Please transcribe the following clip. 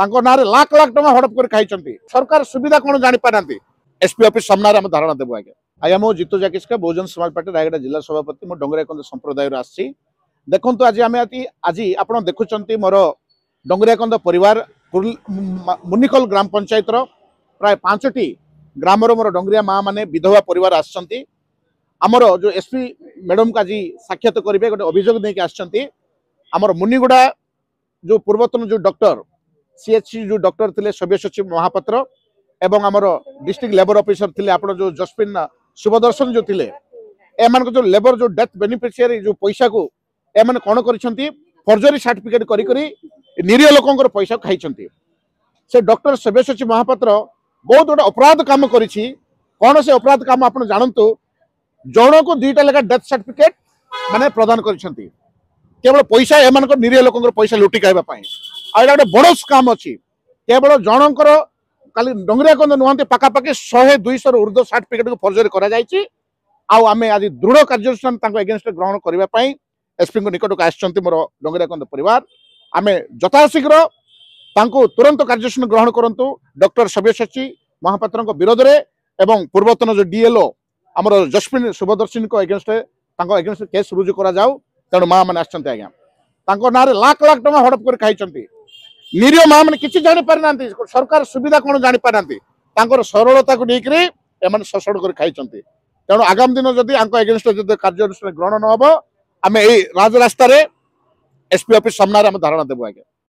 ना लाख लाख टका हड़प कर खाई सरकार सुविधा कौन जापारे एसपी ऑफिस सामने आम धारणा देव आज्ञा आज्ञा मो जीतू जाकिस्का बहुजन समाज पार्टी रायगढ़ जिला सभापति मो डंगरियाकंद संप्रदाय आसी देखु आज आम आज आप देखुं मोर डंगरियाकंद परिवार मुनिखल ग्राम पंचायत प्राय 5टी ग्राम मोर डंगरिया माँ माने विधवा परिवार आसछंती आमर जो एसपी मैडम का आज साक्षात करेंगे गोटे अभियोग नहीं आसछंती आमर मुनिगुड़ा जो पूर्वतन जो डॉक्टर सीएचसी जो डॉक्टर थे सभ्य सचिव महापात्र एवं आमर डिस्ट्रिक्ट लेबर ऑफिसर थे आप जो जसपिन शुभदर्शन जो थे एम जो लेबर जो डेथ बेनिफिशियरी जो पैसा को एम कौन कर फर्जरी सर्टिफिकेट करी निरीह लोक पैसा खाई से डॉक्टर सभ्य सचिव महापात्र बहुत गोटे अपराध काम करी कौन से अपराध काम आप जानतु जन को 2टा लेखा डेथ सर्टिफिकेट माने प्रदान कर केवल पैसा एम निरीह लोक पैसा लुटी खावाई आ गोटे बड़ स्काम अच्छी केवल जनकर खाली डंगरियाकंद नुहति पाखापाखि 100-200 ऊर्ध्व सर्टिफिकेट को फर्जरी करें आज दृढ़ कार्यानुष्ठान एगेन्स्ट ग्रहण करने एसपी निकट को आसछंती मोर डंगरियाकंद परिवार आम यथाशीघ्र तुरंत कार्यानुष्ठान ग्रहण करंतु डॉक्टर सब्यसाची महापात्र विरोध में एवं पूर्वतन जो डीएलओ आमर जसपिन शुभदर्शन को एगेन्स्ट केस रुजु करा जाऊ तेणु माँ मैंने आसछंती आज्ञा ना लाख लाख टका हड़प कर खाई निरीह माँ मैंने किसी जापारे ना सरकार सुविधा कौन जापारे सरलता को लेकर शोषण कर खाई तेणु आगामी दिन जदि एगेन्स्ट कार्यानुष्ठान ग्रहण न हम आम राजरास्त एसपी ऑफिस सामने आम धारणा देव आज्ञा।